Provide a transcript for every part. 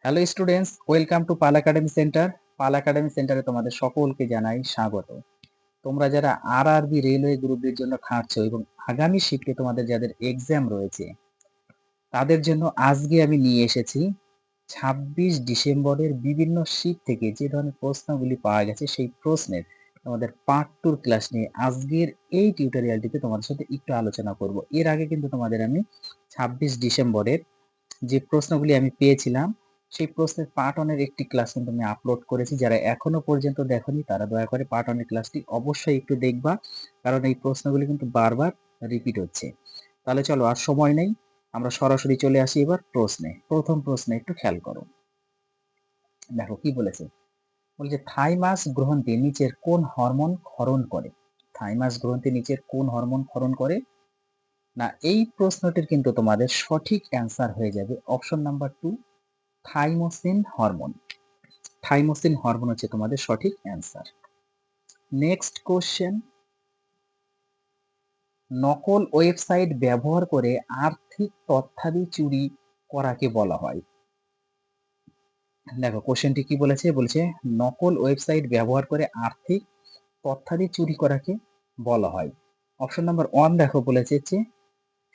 Hello students, welcome to Pal academy centre. Pal academy সেন্টারে তোমাদের সকলকে জানাই স্বাগত। তোমরা যারা আরআরবি রেলওয়ে গ্রুপের জন্য খাটছো এবং আগামী শিফটে তোমাদের যাদের এক্সাম রয়েছে তাদের জন্য আজকে আমি নিয়ে এসেছি ২৬ ডিসেম্বরের বিভিন্ন শিফট থেকে যে ধরনের প্রশ্নগুলি পাওয়া গেছে সেই প্রশ্নের তোমাদের পার্ট টুর ক্লাস নিয়ে আজকের এই টিউটোরিয়ালটিতে তোমাদের সাথে একটু আলোচনা করব। এর আগে কিন্তু তোমাদের আমি ২৬ ডিসেম্বরের যে প্রশ্নগুলি আমি পেয়েছিলাম সেই প্রশ্নের পার্ট ওয়ানের একটি ক্লাস কিন্তু আমি আপলোড করেছি। যারা এখনো পর্যন্ত দেখোনি তারা দয়া করে পার্ট ওয়ানের ক্লাসটি অবশ্যই একটু দেখবা, কারণ এই প্রশ্নগুলি কিন্তু বারবার রিপিট হচ্ছে। তাহলে চলো আর সময় নেই, আমরা সরাসরি চলে আসি এবার প্রশ্নে। প্রথম প্রশ্নে একটু খেয়াল করো, দেখো কি বলেছে। বলছে থাইমাস গ্রন্থি নিচের কোন হরমোন ক্ষরণ করে? থাইমাস গ্রন্থি নিচের কোন হরমোন ক্ষরণ করে? না, এই প্রশ্নটির কিন্তু তোমাদের সঠিক অ্যান্সার হয়ে যাবে option number 2, thymosin hormone. Thymosin hormone হচ্ছে তোমাদের সঠিক অ্যান্সার। নেক্সট কোশ্চেন, নকল ওয়েবসাইট ব্যবহার করে আর্থিক তথ্যাদি চুরি করাকে বলা হয়। দেখো কোশ্চেনটি কি বলেছে, বলছে নকল ওয়েবসাইট ব্যবহার করে আর্থিক তথ্যাদি চুরি করাকে বলা হয়। অপশন নাম্বার 1 দেখো বলেছে যে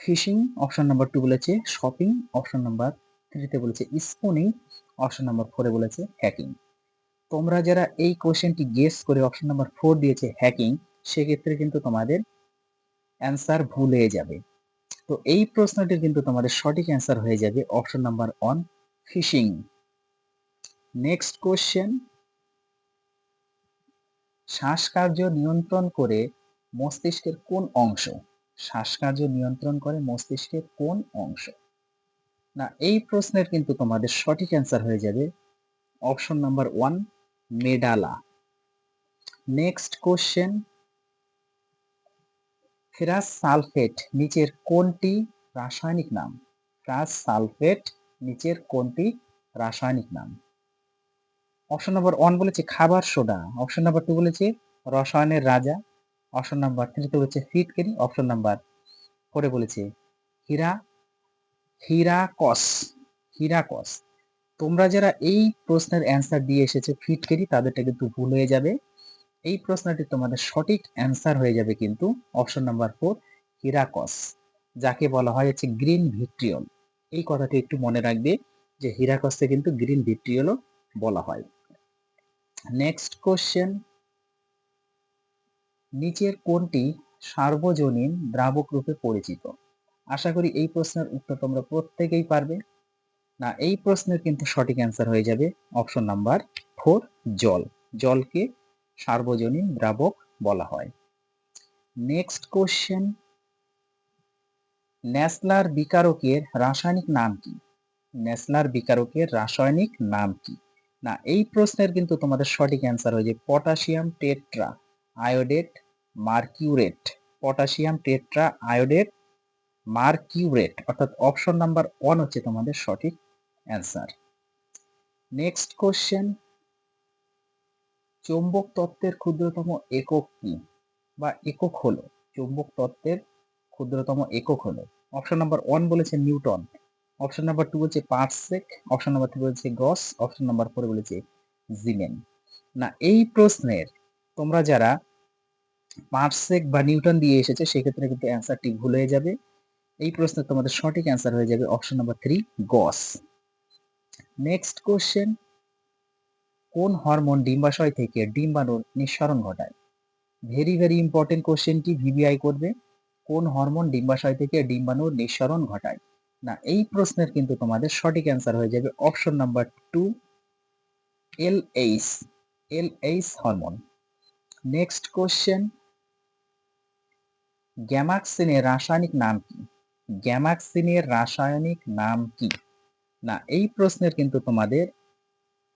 ফিশিং, অপশন নাম্বার 2 বলেছে শপিং, অপশন নাম্বার 3 তে বলেছে স্পুনিং, অপশন নাম্বার 4 এ বলেছে হ্যাকিং। তোমরা যারা এই কোশ্চেনটি গেস করে অপশন নাম্বার 4 দিয়েছে হ্যাকিং, সেক্ষেত্রে কিন্তু তোমাদের অ্যান্সার ভুল হয়ে যাবে। তো এই প্রশ্নটির কিন্তু তোমাদের সঠিক অ্যান্সার হয়ে যাবে option number 1, fishing. Next question, শ্বাসকার্য নিয়ন্ত্রণ করে মস্তিষ্কের কোন অংশ? শ্বাসকার্য নিয়ন্ত্রণ করে মস্তিষ্কের কোন অংশ? না, এই প্রশ্নের কিন্তু তোমাদের সঠিক অ্যান্সার হয়ে যাবে option number 1, medulla. Next question, ferrous sulphate নিচের কোনটি রাসায়নিক নাম? ফেরাস সালফেট নিচের কোনটি রাসায়নিক নাম? অপশন নাম্বার 1 বলেছে খাবার সোডা, অপশন নাম্বার 2 বলেছে রসায়নের রাজা, অপশন নাম্বার 3 তে বলেছে ফিটকিরি, অপশন নাম্বার 4 এ বলেছে হীরা হীরাকস হীরাকস। তোমরা যারা এই প্রশ্নের অ্যান্সার দিয়ে এসেছে ফিটকিরি, তাদেরটা কিন্তু ভুল হয়ে যাবে। এই প্রশ্নটি তোমাদের সঠিক অ্যান্সার হয়ে যাবে কিন্তু অপশন নাম্বার 4, হীরাকস, যাকে বলা হয় হচ্ছে গ্রিন ভিট্রিয়ল। এই কথাটি একটু মনে রাখবে যে হীরাকসকে কিন্তু গ্রিন ভিট্রিয়লও বলা হয়। নেক্সট কোশ্চেন, নিচের কোনটি সার্বজনীন দ্রাবক রূপে পরিচিত? আশা করি এই প্রশ্নের উত্তর তোমরা প্রত্যেকেই পারবে। না, এই প্রশ্নের কিন্তু সঠিক অ্যান্সার হয়ে যাবে অপশন নাম্বার 4, জল। জলকে সার্বজনীন দ্রাবক বলা হয়। নেক্সট কোশ্চেন, ন্যাসলার বিকারকের রাসায়নিক নাম কি? ন্যাসলার বিকারকের রাসায়নিক নাম কি? না, এই প্রশ্নের কিন্তু তোমাদের সঠিক অ্যান্সার হয়ে যাবে potassium tetra iodate মার্কিউরেট। Potassium tetra iodate মার্কিউরেট, অর্থাৎ অপশন নাম্বার 1 হচ্ছে তোমাদের সঠিক অ্যান্সার। নেক্সট কোশ্চেন, চৌম্বক তত্ত্বের ক্ষুদ্রতম একক কি বা একক হলো? চৌম্বক তত্ত্বের ক্ষুদ্রতম একক হলো, অপশন নাম্বার 1 বলেছে নিউটন, অপশন নাম্বার 2 বলছে পারসেক, অপশন নাম্বার 3 বলেছে গস, অপশন নাম্বার 4 বলেছে জিমেন। না, এই প্রশ্নের তোমরা যারা পারসেক বা নিউটন দিয়ে এসেছে সেক্ষেত্রে কিন্তু অ্যান্সারটি ভুল হয়ে যাবে। এই প্রশ্নের তোমাদের সঠিক অ্যান্সার হয়ে যাবে অপশন নাম্বার 3, গস। নেক্সট কোশ্চেন, কোন হরমোন ডিম্বাশয় থেকে ডিম্বাণুর নিঃসরণ ঘটায়? ভেরি ভেরি ইম্পর্টেন্ট কোশ্চেনটি, ভিভিআই করবে। কোন হরমোন ডিম্বাশয় থেকে ডিম্বাণুর নিঃসরণ ঘটায়? না, এই প্রশ্নের কিন্তু তোমাদের সঠিক অ্যান্সার হয়ে যাবে option number 2, LH. LH hormone. Next question, গ্যামাক্সিনের রাসায়নিক নাম কি? গ্যামাক্সিনের রাসায়নিক নাম কি? না, এই প্রশ্নের কিন্তু তোমাদের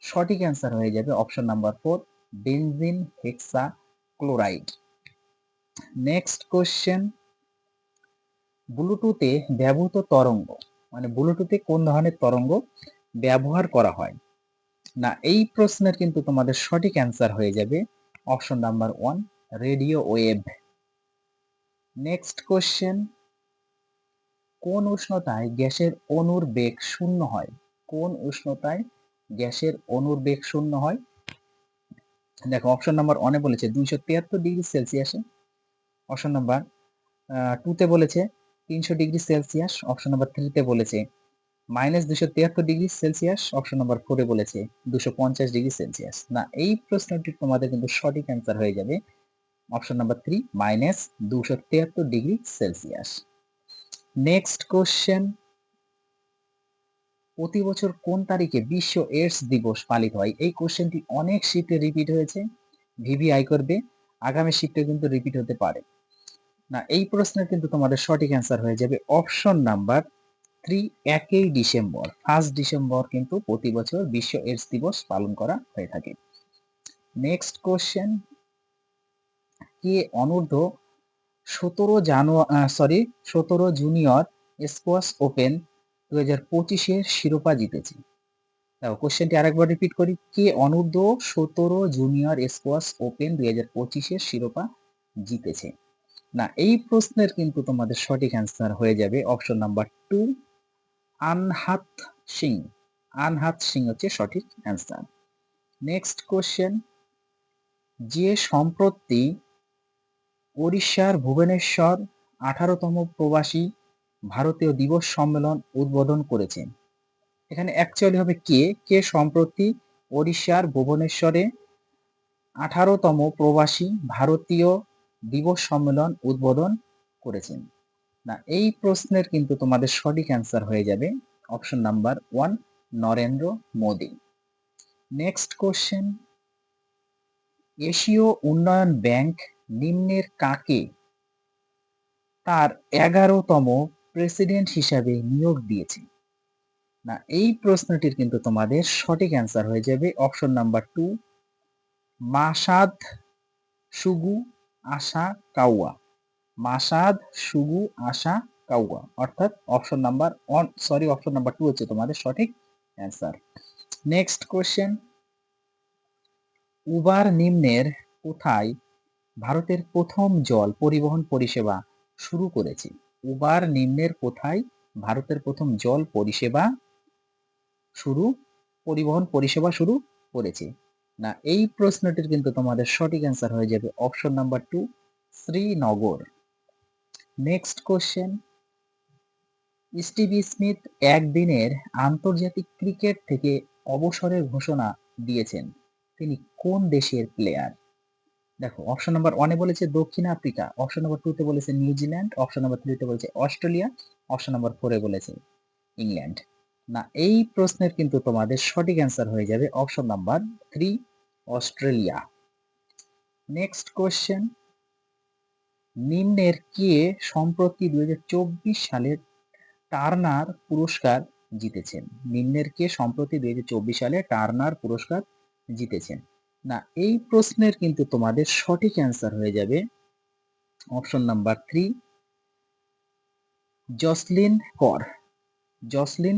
সঠিক অ্যান্সার হয়ে যাবে অপশন নাম্বার 4, বেনজিন হেক্সা ক্লোরাইড। নেক্সট কোশ্চেন, ব্লুটুথে ব্যবহৃত তরঙ্গ, মানে ব্লুটুথে কোন ধরনের তরঙ্গ ব্যবহার করা হয়? না, এই প্রশ্নের কিন্তু তোমাদের সঠিক অ্যান্সার হয়ে যাবে option number 1, radio wave. Next question, কোন উষ্ণতায় গ্যাসের অণুর বেগ শূন্য হয়? কোন উষ্ণতায় গ্যাসের অণুর বেগ শূন্য হয়? দেখো অপশন নাম্বার 1 এ বলেছে 273 ডিগ্রি সেলসিয়াসে, অপশন নাম্বার 2 তে বলেছে 300 ডিগ্রি সেলসিয়াস, অপশন নাম্বার 3 তে বলেছে -273 ডিগ্রি সেলসিয়াস, অপশন নাম্বার 4 এ বলেছে 250 ডিগ্রি সেলসিয়াস। না, এই প্রশ্নটি তোমাদের কিন্তু সঠিক অ্যান্সার হয়ে যাবে option number 3 -273 degree Celsius. Next question, প্রতি বছর কোন তারিখে বিশ্ব এইডস দিবস পালিত হয়? এই কোশ্চেনটি অনেক শিফটে রিপিট হয়েছে, ভিভিআই করবে, আগামী শিফটে কিন্তু রিপিট হতে পারে। না, এই প্রশ্নের কিন্তু তোমাদের সঠিক অ্যান্সার হয়ে যাবে অপশন নাম্বার 3 1 ডিসেম্বর। 1 ডিসেম্বর কিন্তু প্রতি বছর বিশ্ব এইডস দিবস পালন করা হয়ে থাকে। নেক্সট কোশ্চেন, কে অনূর্ধ্ব 17 জুনিয়র স্কোয়াশ ওপেন 2025 শিরোপা জিতেছে? দেখো কোশ্চেনটি আরেকবার রিপিট করি, কে অনূর্ধ্ব 17 জুনিয়র স্কোয়াশ ওপেন 2025 শিরোপা জিতেছে? না, এই প্রশ্নের কিন্তু তোমাদের সঠিক অ্যান্সার হয়ে যাবে অপশন নাম্বার 2 আনহাত সিং। আনহাত সিং হচ্ছে সঠিক অ্যান্সার। নেক্সট কোশ্চেন, যে সম্প্রতি ওড়িশার ভুবনেশ্বর 18তম প্রবাসী ভারতীয় দিবস সম্মেলন উদ্বোধন করেছেন? এখানে অ্যাকচুয়ালি হবে কে সম্প্রতি ওড়িশার ভুবনেশ্বরে 18তম প্রবাসী ভারতীয় দিবস সম্মেলন উদ্বোধন করেছেন? না, এই প্রশ্নের কিন্তু তোমাদের সঠিক অ্যান্সার হয়ে যাবে option number 1 Narendra Modi. Next question, এশীয় উন্নয়ন ব্যাংক নিম্নের কাকে তার 11তম প্রেসিডেন্ট হিসাবে নিয়োগ দিয়েছে? না, এই প্রশ্নটির কিন্তু তোমাদের সঠিক অ্যান্সার হয়ে যাবে অপশন নাম্বার 2 মাসাদ সুগু আশা কাউয়া। মাসাদ সুগু আশা কাউয়া, অর্থাৎ অপশন নাম্বার 2 হচ্ছে তোমাদের সঠিক অ্যান্সার। নেক্সট কোশ্চেন, উবার নিম্নের কোথায় ভারতের প্রথম জল পরিবহন পরিষেবা শুরু করেছে? উবার নিম্নের কোথায় ভারতের প্রথম জল পরিবহন পরিষেবা শুরু করেছে? না, এই প্রশ্নটির কিন্তু তোমাদের সঠিক অ্যান্সার হয়ে যাবে option number 2 Srinagar. Next question, Steve Smith একদিনের আন্তর্জাতিক ক্রিকেট থেকে অবসরের ঘোষণা দিয়েছেন, তিনি কোন দেশের প্লেয়ার? দেখো অপশন নাম্বার 1 এ বলেছে দক্ষিণ আফ্রিকা, অপশন নাম্বার 2 তে বলেছে নিউজিল্যান্ড, অপশন নাম্বার 3 তে বলেছে অস্ট্রেলিয়া, অপশন নাম্বার 4 এ বলেছে ইংল্যান্ড। না, এই প্রশ্নের কিন্তু তোমাদের সঠিক অ্যান্সার হয়ে যাবে option number 3 Australia. Next question, নিম্নের কে সম্প্রতি 2024 সালের টার্নার পুরস্কার জিতেছেন? নিম্নের কে সম্প্রতি 2024 সালে টার্নার পুরস্কার জিতেছেন? না, এই প্রশ্নের কিন্তু তোমাদের সঠিক অ্যান্সার হয়ে যাবে অপশন নাম্বার 3 জসলিন কর। জসলিন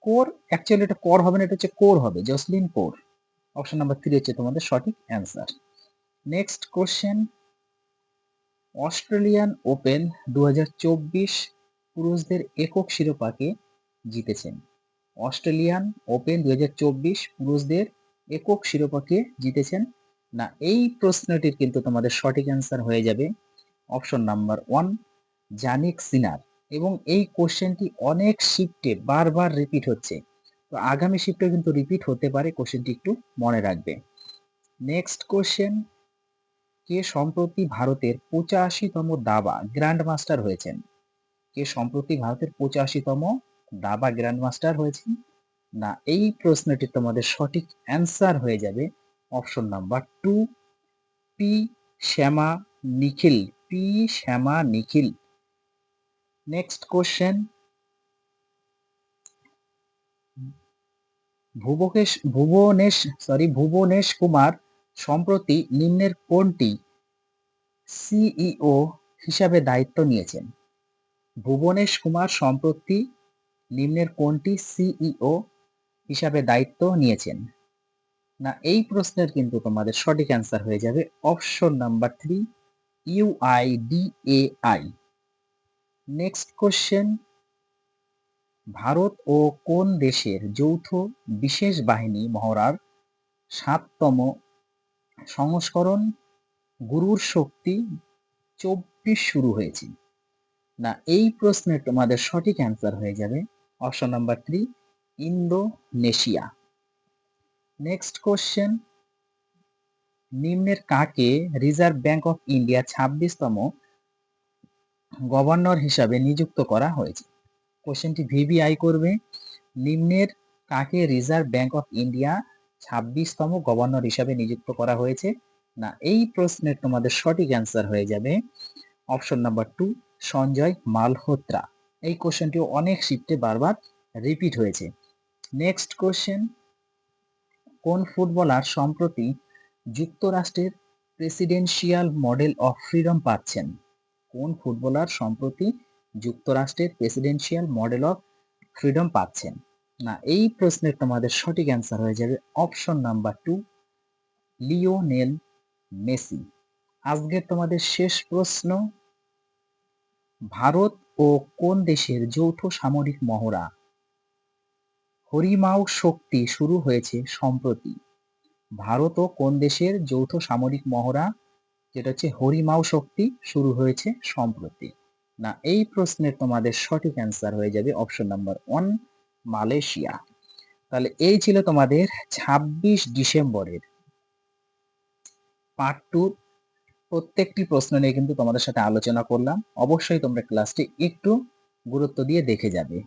কোর, অ্যাকচুয়ালি এটা কর হবে না, এটা হচ্ছে কোর হবে, জসলিন কোর। অপশন নাম্বার 3 হচ্ছে তোমাদের সঠিক answer. Next question, Australian open 2024 পুরুষদের একক শিরোপাকে জিতেছেন? অস্ট্রেলিয়ান ওপেন 2024 পুরুষদের একক শিরোপাকে জিতেছেন? না, এই প্রশ্নটির কিন্তু তোমাদের সঠিক অ্যান্সার হয়ে যাবে অপশন নাম্বার 1 জানিক সিনার। এবং এই কোশ্চেনটি অনেক শিফটে বারবার রিপিট হচ্ছে, তো আগামী শিফটে কিন্তু রিপিট হতে পারে, কোশ্চেনটি একটু মনে রাখবে। নেক্সট কোশ্চেন, কে সম্প্রতি ভারতের 85তম দাবা গ্র্যান্ড মাস্টার হয়েছেন? কে সম্প্রতি ভারতের 85তম দাবা গ্র্যান্ড মাস্টার হয়েছেন? না, এই প্রশ্নটি তোমাদের সঠিক অ্যান্সার হয়ে যাবে অপশন নাম্বার 2 পি শ্যামা নিখিল। পি শ্যামা নিখিল। নেক্সট কোশ্চেন, ভুবনেশ কুমার সম্প্রতি নিম্নের কোনটি সিইও হিসাবে দায়িত্ব নিয়েছেন? ভুবনেশ কুমার সম্প্রতি নিম্নের কোনটি সিইও হিসাবে দায়িত্ব নিয়েছেন? না, এই প্রশ্নের কিন্তু তোমাদের সঠিক অ্যান্সার হয়ে যাবে option number 3 UIDAI. Next question, Bharat ও কোন দেশের যৌথ বিশেষ বাহিনী মহড়ার ৭তম সংস্করণ গুরুর শক্তি ২৪ শুরু হয়েছে? না, এই প্রশ্নের তোমাদের সঠিক অ্যান্সার হয়ে যাবে option number 3, Indonesia. Next question, নিম্নের কাকে রিজার্ভ ব্যাংক অফ ইন্ডিয়া ২৬তম গভর্নর হিসাবে নিযুক্ত করা হয়েছে? কোশ্চেনটি ভিভিআই করবে, নিম্নের কাকে রিজার্ভ ব্যাংক অফ ইন্ডিয়া ২৬তম গভর্নর হিসাবে নিযুক্ত করা হয়েছে? না, এই প্রশ্নের তোমাদের সঠিক অ্যান্সার হয়ে যাবে অপশন নাম্বার 2, সঞ্জয় মালহোত্রা। এই কোশ্চেনটি অনেক শিফটে বারবার রিপিট হয়েছে। নেক্সট কোশ্চেন, কোন ফুটবলার সম্প্রতি যুক্তরাষ্ট্রের প্রেসিডেন্সিয়াল মডেল অফ ফ্রিডম পাচ্ছেন? কোন ফুটবলার সম্প্রতি যুক্তরাষ্ট্রের প্রেসিডেন্সিয়াল মডেল অফ ফ্রিডম পাচ্ছেন? না, এই প্রশ্নের তোমাদের সঠিক অ্যান্সার হয়ে যাবে অপশন নাম্বার 2, লিওনেল মেসি। আজকের তোমাদের শেষ প্রশ্ন, ভারত ও কোন দেশের যৌথ সামরিক মহড়া হরিমাও শক্তি শুরু হয়েছে সম্প্রতি? ভারত ও কোন দেশের যৌথ সামরিক মহড়া যেটা হচ্ছে হরিমাও শক্তি শুরু হয়েছে সম্প্রতি? না, এই প্রশ্নের তোমাদের সঠিক অ্যান্সার হয়ে যাবে অপশন নাম্বার 1, মালয়েশিয়া। তাহলে এই ছিল তোমাদের ২৬ ডিসেম্বরের পার্ট 2 প্রত্যেকটি প্রশ্ন নিয়ে কিন্তু তোমাদের সাথে আলোচনা করলাম। অবশ্যই তোমরা ক্লাসটি একটু গুরুত্ব দিয়ে দেখে যাবে।